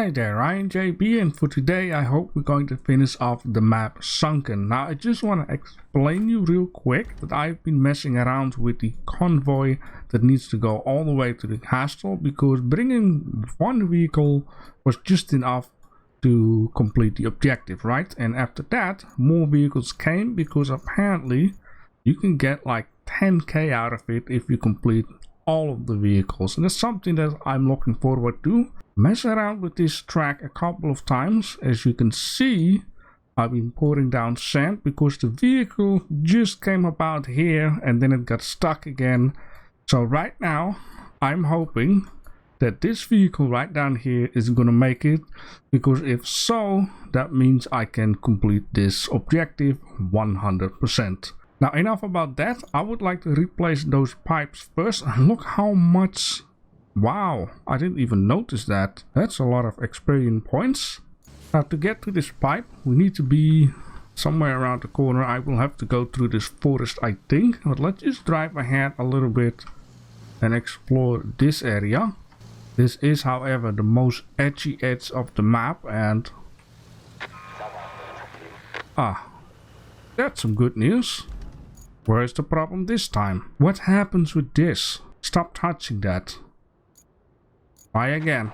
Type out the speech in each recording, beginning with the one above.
Hey there, I am JB, and for today I hope we're going to finish off the map Sunken. Now I just want to explain you real quick that I've been messing around with the convoy that needs to go all the way to the castle, because bringing one vehicle was just enough to complete the objective, right? And after that more vehicles came, because apparently you can get like 10k out of it if you complete all of the vehicles, and it's something that I'm looking forward to. Mess around with this track a couple of times. As you can see, I've been pouring down sand because the vehicle just came about here and then it got stuck again. So right now I'm hoping that this vehicle right down here is gonna make it, because if so, that means I can complete this objective 100%. Now enough about that. I would like to replace those pipes first. Look how much. Wow, I didn't even notice that. That's a lot of experience points. Now to get to this pipe we need to be somewhere around the corner. I will have to go through this forest, I think, but let's just drive ahead a little bit and explore this area. This is, however, the most edgy edge of the map, and that's some good news. Where's the problem this time? What happens with this? Stop touching that. Try again.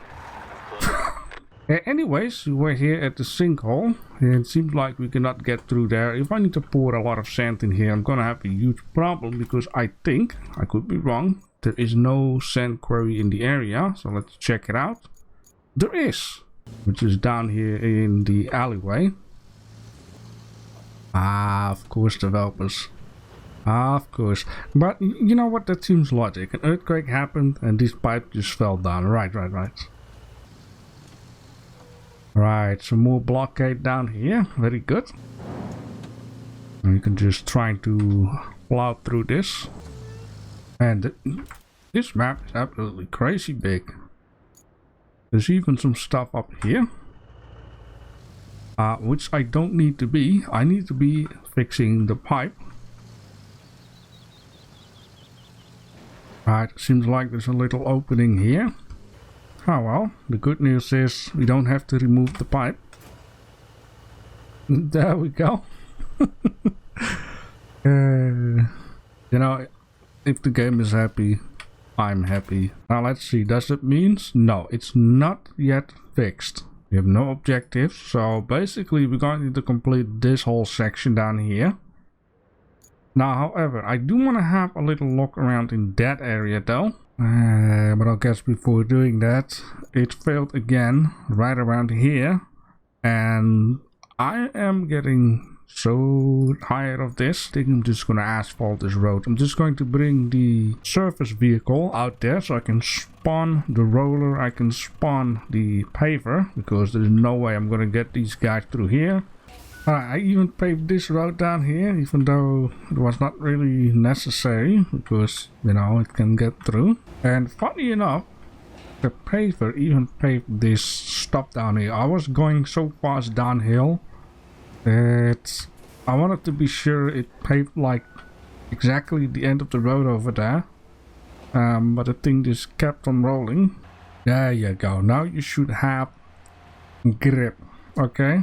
Anyways, we're here at the sinkhole. It seems like we cannot get through there. If I need to pour a lot of sand in here, I'm gonna have a huge problem, because I think, I could be wrong, there is no sand quarry in the area. So let's check it out. There is, which is down here in the alleyway. Of course, developers. Of course, but you know what, that seems logic. An earthquake happened and this pipe just fell down. Right. Right, some more blockade down here. Very good. And you can just try to plow through this. And this map is absolutely crazy big. There's even some stuff up here. Which I don't need to be. I need to be fixing the pipe. Right, seems like there's a little opening here. Oh well, the good news is we don't have to remove the pipe. There we go. You know, if the game is happy, I'm happy. Now let's see, does it mean? No, it's not yet fixed. We have no objectives, so basically we're going to complete this whole section down here. Now, however, I do want to have a little look around in that area though. But I guess before doing that, it failed again right around here. And I am getting so tired of this. I think I'm just going to asphalt this road. I'm just going to bring the surface vehicle out there so I can spawn the roller. I can spawn the paver, because there's no way I'm going to get these guys through here. I even paved this road down here, even though it was not really necessary, because, you know, it can get through. And funny enough, the paver even paved this stop down here. I was going so fast downhill that I wanted to be sure it paved like exactly the end of the road over there. But the thing just kept on rolling. There you go. Now you should have grip, okay?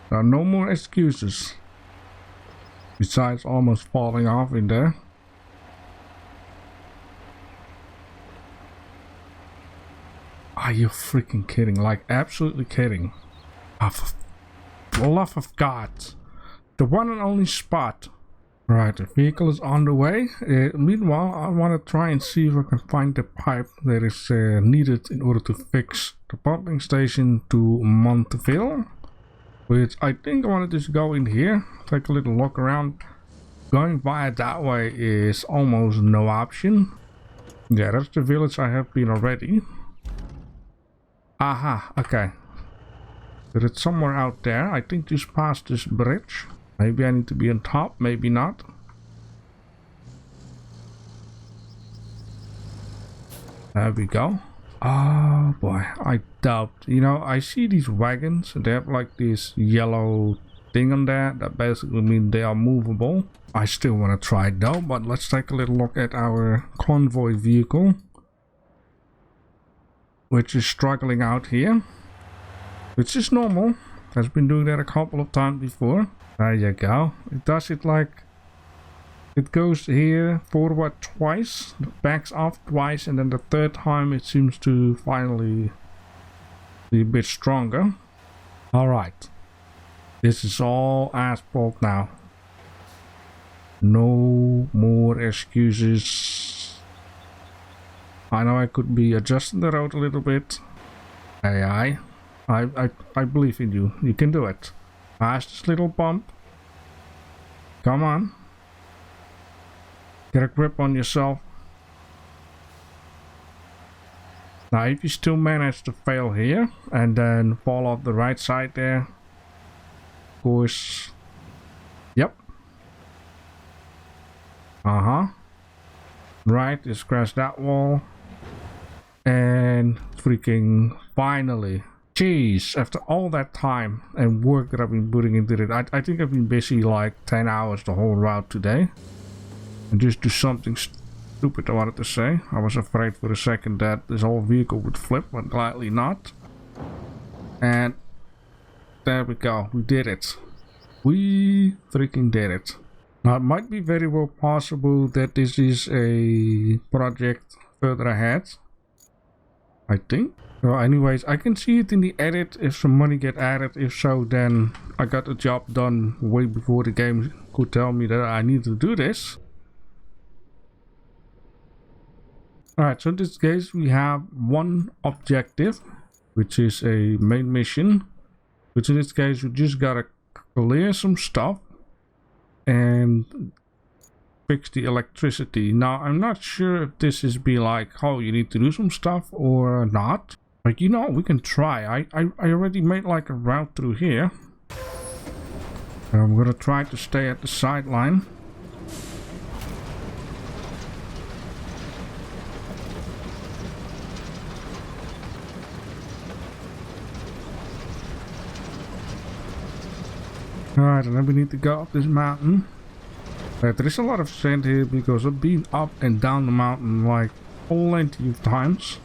There are no more excuses. Besides almost falling off in there. Are you freaking kidding? Like, absolutely kidding. Oh, for the love of God. The one and only spot. Right, the vehicle is on the way. Meanwhile, I want to try and see if I can find the pipe that is needed in order to fix the pumping station to Montville. Which I think I want to just go in here, take a little look around. Going via that way is almost no option. Yeah, that's the village I have been already. Aha, okay. But it's somewhere out there. I think just past this bridge. Maybe I need to be on top, maybe not. There we go. Oh boy, I doubt. You know, I see these wagons and they have like this yellow thing on there. That basically means they are movable. I still want to try it though, but let's take a little look at our convoy vehicle, which is struggling out here. which is normal. Has been doing that a couple of times before. There you go. It does it like it goes here forward twice, backs off twice, and then the third time it seems to finally be a bit stronger. Alright. This is all asphalt now. No more excuses. I know I could be adjusting the road a little bit. Hey, I believe in you. You can do it. Past this little bump. Come on. Get a grip on yourself. Now if you still manage to fail here and then fall off the right side there, of course, yep. Right, just crash that wall. And freaking finally. Jeez, after all that time and work that I've been putting into it, I think I've been busy like 10 hours the whole route today. And just do something stupid I wanted to say. I was afraid for a second that this whole vehicle would flip, but gladly not. And there we go, we did it. We freaking did it. Now it might be very well possible that this is a project further ahead. I think. Well, anyways, I can see it in the edit if some money get added. If so, then I got the job done way before the game could tell me that I need to do this. Alright, so in this case we have one objective, which is a main mission. Which in this case we just gotta clear some stuff and fix the electricity. Now I'm not sure if this is be like, oh, you need to do some stuff or not. But you know, we can try. I already made like a route through here. I'm gonna try to stay at the sideline. Alright, and then we need to go up this mountain. There is a lot of sand here because I've been up and down the mountain like plenty of times.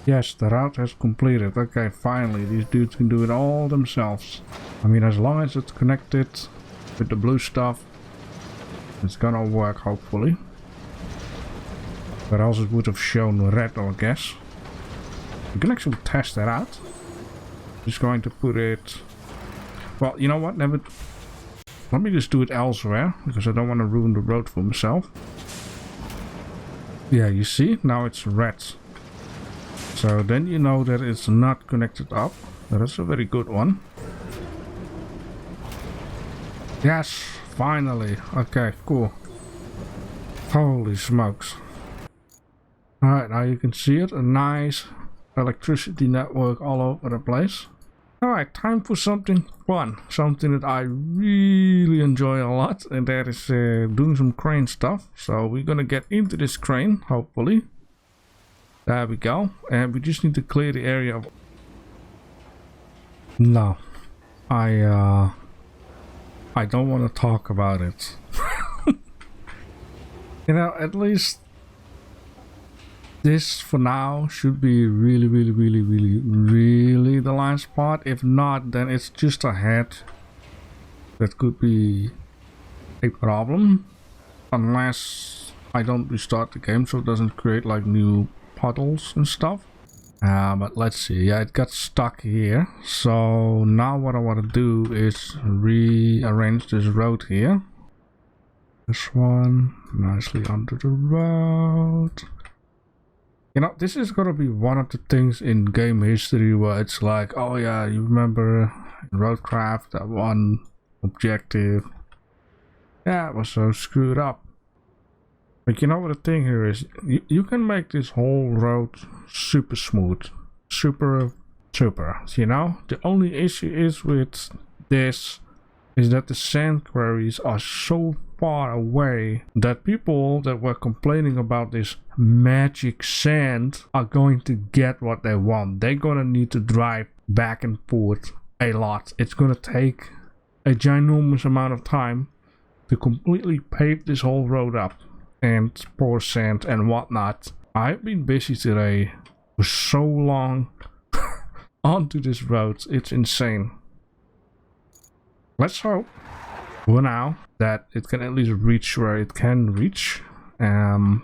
Yes, the route has completed. Okay, finally, these dudes can do it all themselves. I mean, as long as it's connected with the blue stuff, it's gonna work, hopefully. But else it would have shown red, I guess. You can actually test that out. Just going to put it... Well, you know what? Let me just do it elsewhere, because I don't want to ruin the road for myself. Yeah, you see? Now it's red. So then you know that it's not connected up. That's a very good one. Yes, finally. Okay, cool. Holy smokes. Alright, now you can see it. A nice electricity network all over the place. Alright, time for something fun. Something that I really enjoy a lot. And that is doing some crane stuff. So we're gonna get into this crane, hopefully. There we go. And we just need to clear the area of... No. I don't want to talk about it. You know, at least... This, for now, should be really the last part. If not, then it's just a head. That could be a problem. Unless I don't restart the game, so it doesn't create like new puddles and stuff. But let's see. Yeah, it got stuck here. So now what I want to do is rearrange this road here. This one nicely under the road. You know, this is gonna be one of the things in game history where it's like, oh yeah, you remember Roadcraft, that one objective. Yeah, it was so screwed up. But you know what the thing here is? You can make this whole road super smooth. Super, you know? The only issue is with this is that the sand quarries are so far away that people that were complaining about this magic sand are going to get what they want. They're gonna need to drive back and forth a lot. It's gonna take a ginormous amount of time to completely pave this whole road up and pour sand and whatnot. I've been busy today for so long onto this road. It's insane. Let's hope for now that it can at least reach where it can reach.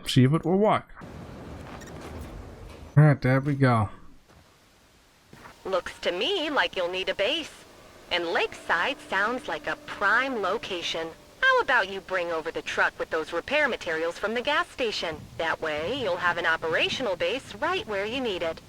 See if it will work. Alright, there we go. Looks to me like you'll need a base. And Lakeside sounds like a prime location. How about you bring over the truck with those repair materials from the gas station? That way, you'll have an operational base right where you need it.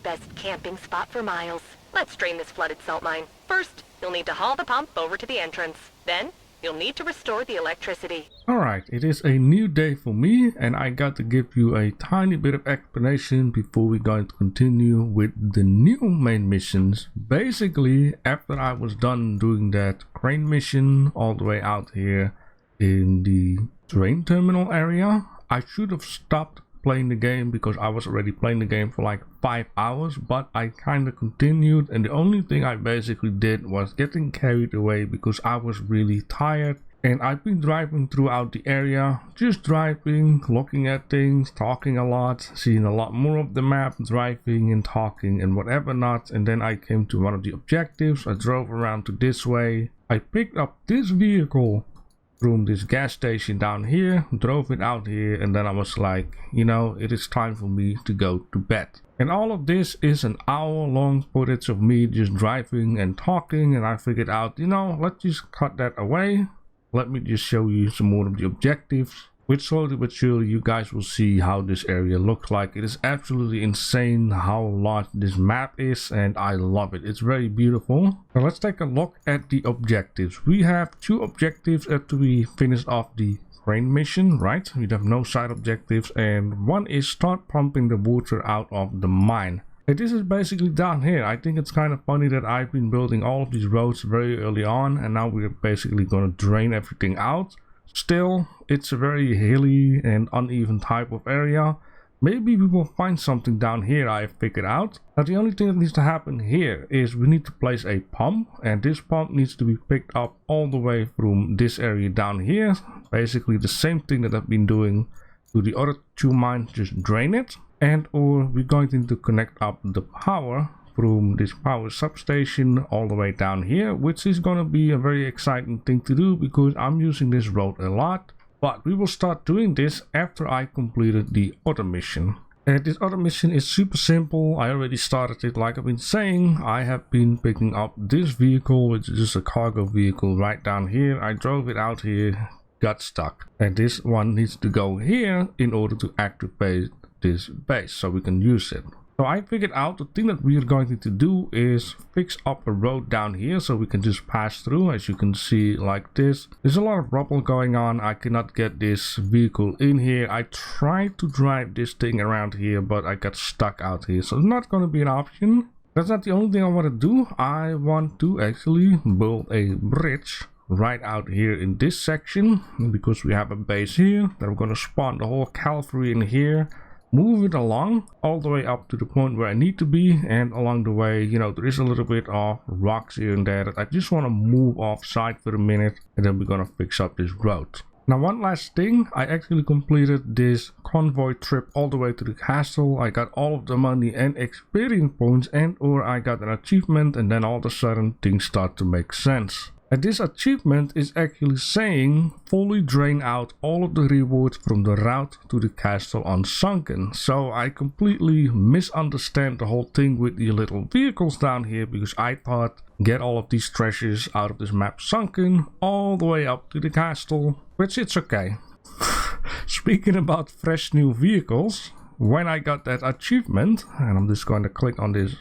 Best camping spot for miles. Let's drain this flooded salt mine. First, you'll need to haul the pump over to the entrance. Then, you'll need to restore the electricity. Alright, it is a new day for me, and I got to give you a tiny bit of explanation before we're going to continue with the new main missions. Basically, after I was done doing that crane mission all the way out here in the train terminal area, I should have stopped playing the game because I was already playing the game for like 5 hours, but I kind of continued, and the only thing I basically did was getting carried away because I was really tired. And I've been driving throughout the area, just driving, looking at things, talking a lot, seeing a lot more of the map, driving and talking and whatever not. And then I came to one of the objectives. I drove around to this way. I picked up this vehicle from this gas station down here, drove it out here, and then I was like, you know, it is time for me to go to bed. And all of this is an hour-long footage of me just driving and talking, and I figured out, you know, let's just cut that away. Let me just show you some more of the objectives, which slowly but surely you guys will see how this area looks like. It is absolutely insane how large this map is, and I love it. It's very beautiful. Now let's take a look at the objectives. We have 2 objectives after we finish off the crane mission, right? We have no side objectives, and one is start pumping the water out of the mine. And this is basically down here. I think it's kind of funny that I've been building all of these roads very early on, and now we're basically going to drain everything out. Still, it's a very hilly and uneven type of area. Maybe we will find something down here, I figured out. Now the only thing that needs to happen here is we need to place a pump, and this pump needs to be picked up all the way from this area down here. Basically the same thing that I've been doing to the other 2 mines, just drain it. And or we're going to need to connect up the power from this power substation all the way down here, which is going to be a very exciting thing to do because I'm using this road a lot. But we will start doing this after I completed the other mission. And this other mission is super simple. I already started it, like I've been saying. I have been picking up this vehicle, which is just a cargo vehicle right down here. I drove it out here, got stuck. And this one needs to go here in order to activate this base so we can use it. So I figured out the thing that we are going to do is fix up a road down here so we can just pass through. As you can see, like this, there's a lot of rubble going on. I cannot get this vehicle in here. I tried to drive this thing around here, but I got stuck out here, so it's not going to be an option. That's not the only thing I want to do. I want to actually build a bridge right out here in this section, because we have a base here. Then we're going to spawn the whole cavalry in here, move it along all the way up to the point where I need to be, and along the way, you know, there is a little bit of rocks here and there that I just want to move off side for a minute, and then we're gonna fix up this road. Now one last thing, I actually completed this convoy trip all the way to the castle. I got all of the money and experience points, and or I got an achievement, and then all of a sudden things start to make sense. And this achievement is actually saying fully drain out all of the rewards from the route to the castle unsunken. So I completely misunderstand the whole thing with the little vehicles down here, because I thought get all of these treasures out of this map sunken all the way up to the castle, which it's okay. Speaking about fresh new vehicles, when I got that achievement, and I'm just going to click on this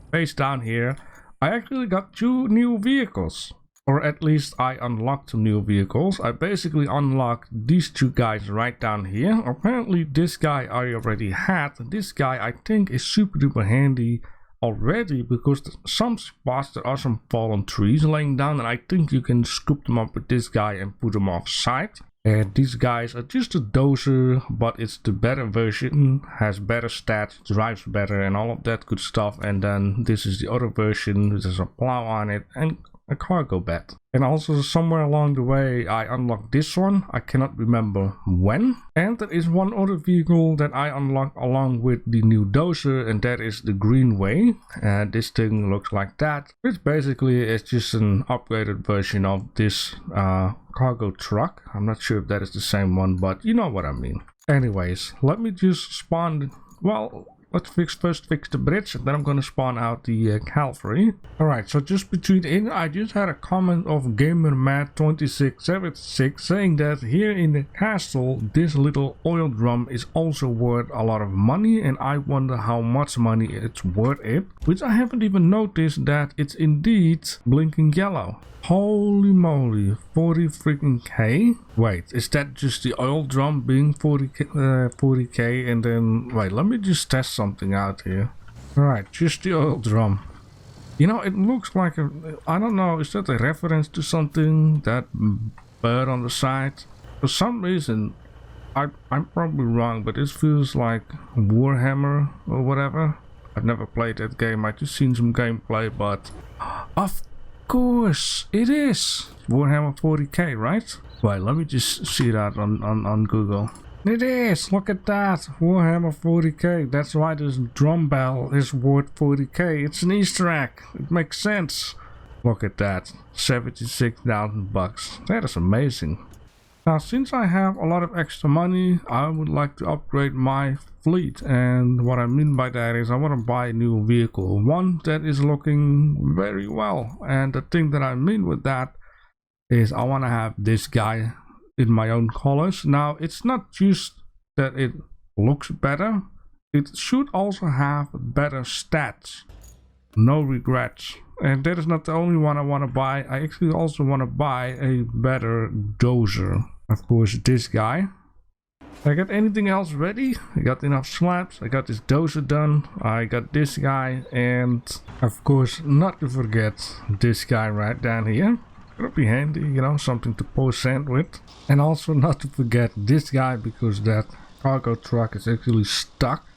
base down here, I actually got 2 new vehicles. Or at least I unlocked some new vehicles. I basically unlocked these 2 guys right down here. Apparently this guy I already had. This guy I think is super duper handy already, because some spots there are some fallen trees laying down, and I think you can scoop them up with this guy and put them off site. And these guys are just a dozer, but it's the better version, has better stats, drives better and all of that good stuff. And then this is the other version, which has a plow on it and a cargo bed. And also somewhere along the way I unlocked this one. I cannot remember when. And there is one other vehicle that I unlocked along with the new dozer, and that is the Greenway. And this thing looks like that. Which basically is just an upgraded version of this cargo truck. I'm not sure if that is the same one, but you know what I mean. Anyways, let me just spawn, well, let's first fix the bridge, and then I'm gonna spawn out the cavalry. Alright, so just between I just had a comment of GamerMad2676 saying that here in the castle this little oil drum is also worth a lot of money, and I wonder how much money it's worth it, which I haven't even noticed that it's indeed blinking yellow. Holy moly, 40 freaking K? Wait, is that just the oil drum being 40K and then, wait, let me just test something out here. Alright, just the oil drum. You know, it looks like a, I don't know, is that a reference to something? That bird on the side? For some reason, I'm probably wrong, but this feels like Warhammer or whatever. I've never played that game, I just seen some gameplay, but of course it is Warhammer 40K, right? Wait, let me just see that on Google. It is, look at that, Warhammer 40K. That's why this drum bell is worth 40K. It's an Easter egg, it makes sense. Look at that, 76,000 bucks. That is amazing. Now, since I have a lot of extra money, I would like to upgrade my fleet, and what I mean by that is I want to buy a new vehicle, one that is looking very well. And the thing that I mean with that is I want to have this guy in my own colors. Now, it's not just that it looks better, it should also have better stats. No regrets. And that is not the only one I want to buy. I actually also want to buy a better dozer. Of course, this guy. I got anything else ready? I got enough slabs. I got this dozer done. I got this guy, and of course, not to forget this guy right down here. It'll be handy, you know, something to pour sand with. And also not to forget this guy, because that cargo truck is actually stuck.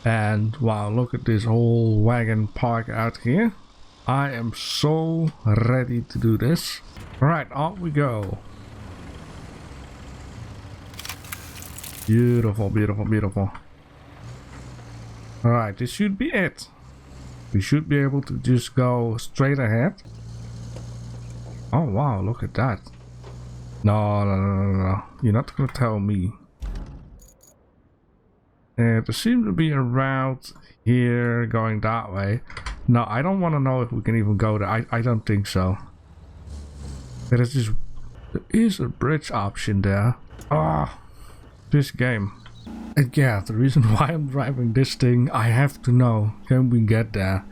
And wow, look at this whole wagon park out here. I am so ready to do this. Alright, off we go. Beautiful, beautiful, beautiful. Alright, this should be it. We should be able to just go straight ahead. Oh wow, look at that. No, no, no, no, no. You're not gonna tell me. There seems to be a route here going that way. No, I don't want to know if we can even go there. I don't think so. There is a bridge option there. Ah, this game. And yeah, the reason why I'm driving this thing, I have to know, can we get there?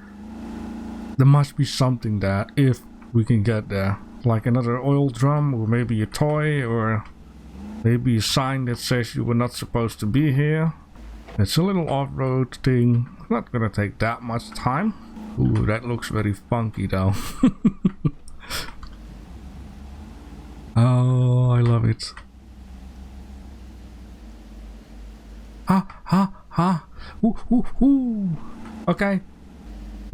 There must be something there if we can get there. Like another oil drum, or maybe a toy, or maybe a sign that says you were not supposed to be here. It's a little off-road thing. Not gonna take that much time. Ooh, that looks very funky though. Oh, I love it. Ha ha ha. Ooh, ooh, ooh. Okay.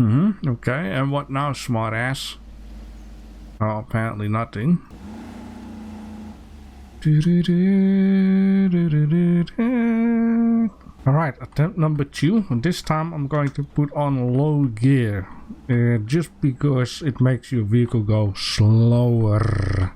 Okay, and what now, smart ass? Oh, apparently nothing. Alright, attempt number 2. And this time I'm going to put on low gear. Just because it makes your vehicle go slower.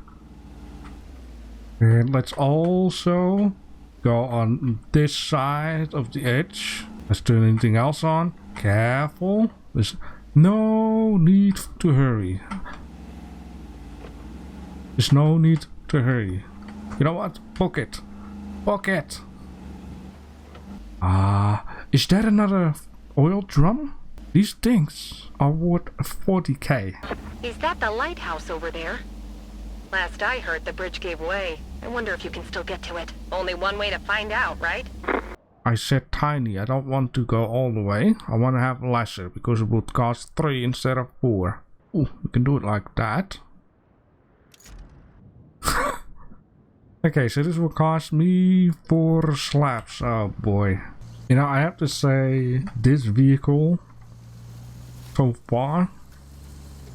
And let's also go on this side of the edge. Let's turn anything else on. Careful. There's no need to hurry. There's no need to hurry. You know what? Book it. Book it. Is that another oil drum? These things are worth 40k. Is that the lighthouse over there? Last I heard, the bridge gave way. I wonder if you can still get to it. Only one way to find out, right? I said tiny. I don't want to go all the way. I want to have lesser because it would cost 3 instead of 4. Ooh, we can do it like that. Okay, so this will cost me 4 slabs. Oh boy. You know, I have to say, this vehicle so far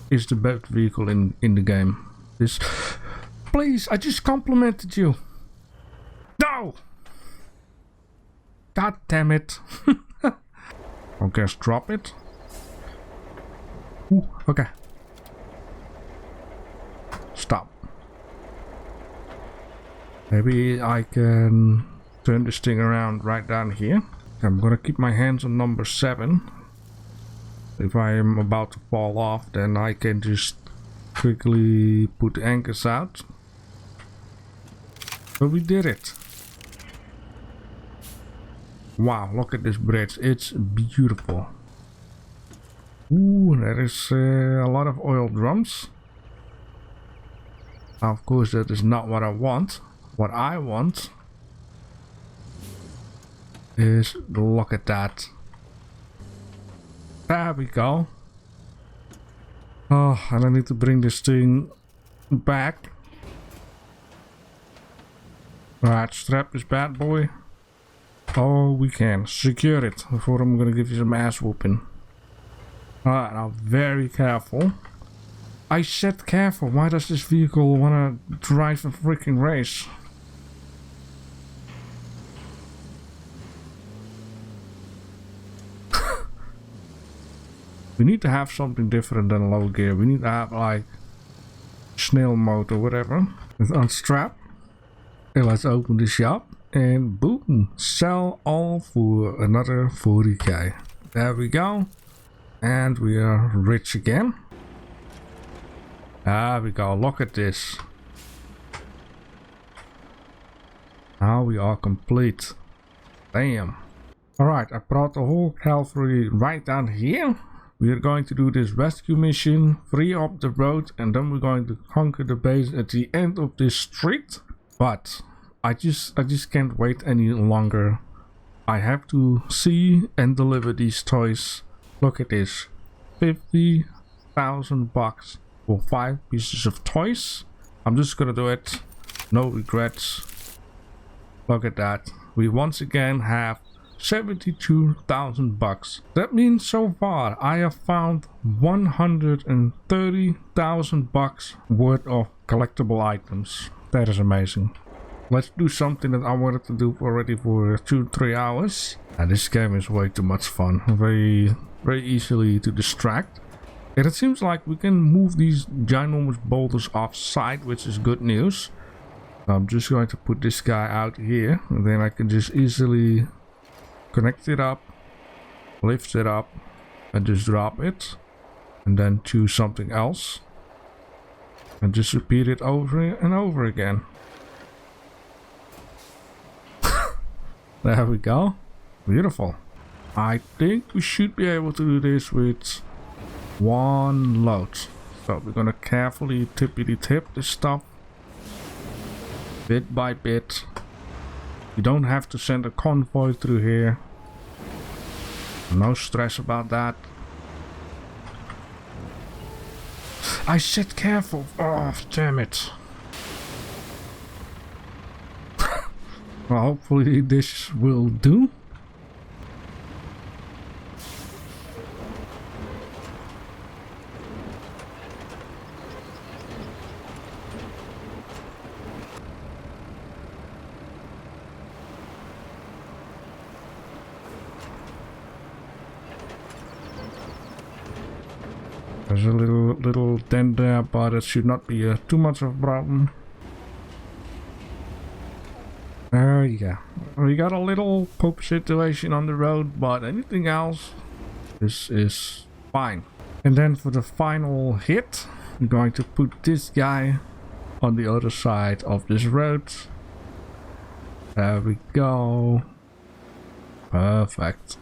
is the best vehicle in the game. This, please, I just complimented you. No! God damn it. Okay, let's drop it. Ooh, okay. Stop. Maybe I can turn this thing around right down here. I'm gonna keep my hands on number 7. If I am about to fall off, then I can just quickly put the anchors out. But we did it. Wow, look at this bridge. It's beautiful. Ooh, there is a lot of oil drums. Now, of course, that is not what I want. What I want is, look at that. There we go. Oh, and I need to bring this thing back. Alright, strap this bad boy. Oh, we can secure it before I'm gonna give you some ass whooping. Alright, now very careful. I said careful. Why does this vehicle wanna drive a freaking race? We need to have something different than low gear. We need to have like snail mode or whatever. Let's unstrap. And let's open the shop. And boom. Sell all for another 40k. There we go. And we are rich again. There we go. Look at this. Now we are complete. Damn. Alright, I brought the whole cavalry right down here. We are going to do this rescue mission, free up the road, and then we're going to conquer the base at the end of this street. But I just can't wait any longer. I have to see and deliver these toys. Look at this. 50,000 bucks for 5 pieces of toys. I'm just gonna do it. No regrets. Look at that. We once again have 72,000 bucks. That means so far I have found 130,000 bucks worth of collectible items. That is amazing. Let's do something that I wanted to do already for 2-3 hours. And this game is way too much fun. Very easily to distract. And it seems like we can move these ginormous boulders off-site, which is good news. I'm just going to put this guy out here, and then I can just easily connect it up, lift it up, and just drop it, and then choose something else, and just repeat it over and over again. There we go. Beautiful. I think we should be able to do this with one load. So we're gonna carefully tippity tip this stuff bit by bit. You don't have to send a convoy through here. No stress about that. I said careful. Oh, damn it. Well, hopefully this will do. There's a little dent there, but it should not be too much of a problem. There you go. We got a little poop situation on the road, but anything else, this is fine. And then for the final hit, we're going to put this guy on the other side of this road. There we go. Perfect.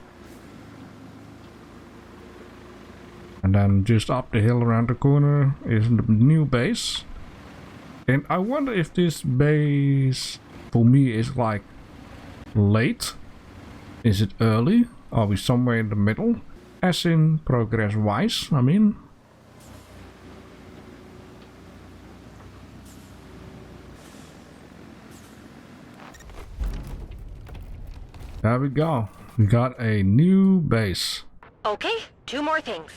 And then just up the hill around the corner is the new base. And I wonder if this base for me is like late. Is it early? Are we somewhere in the middle? As in progress wise, I mean. There we go. We got a new base. Okay, 2 more things.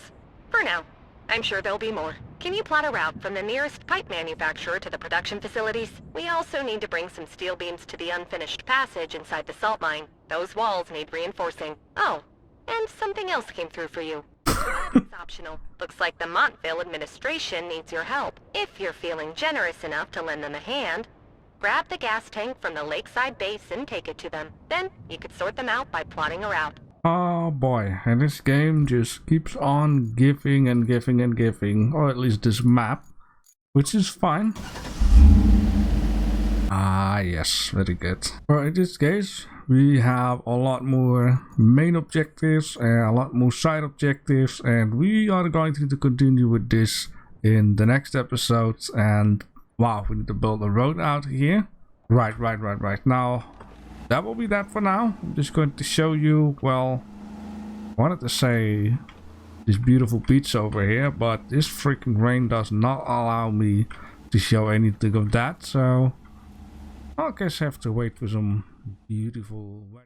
For now. I'm sure there'll be more. Can you plot a route from the nearest pipe manufacturer to the production facilities? We also need to bring some steel beams to the unfinished passage inside the salt mine. Those walls need reinforcing. Oh, and something else came through for you. It's optional. Looks like the Montville administration needs your help. If you're feeling generous enough to lend them a hand, grab the gas tank from the lakeside base and take it to them. Then you could sort them out by plotting a route. Oh boy, and this game just keeps on giving and giving and giving, or at least this map, which is fine. Ah yes, very good. Well, in this case, we have a lot more main objectives and a lot more side objectives, and we are going to continue with this in the next episodes. And wow, we need to build a road out here. Right. Now, that will be that for now. I'm just going to show you, well, I wanted to say this beautiful beach over here, but this freaking rain does not allow me to show anything of that, so I guess I have to wait for some beautiful weather.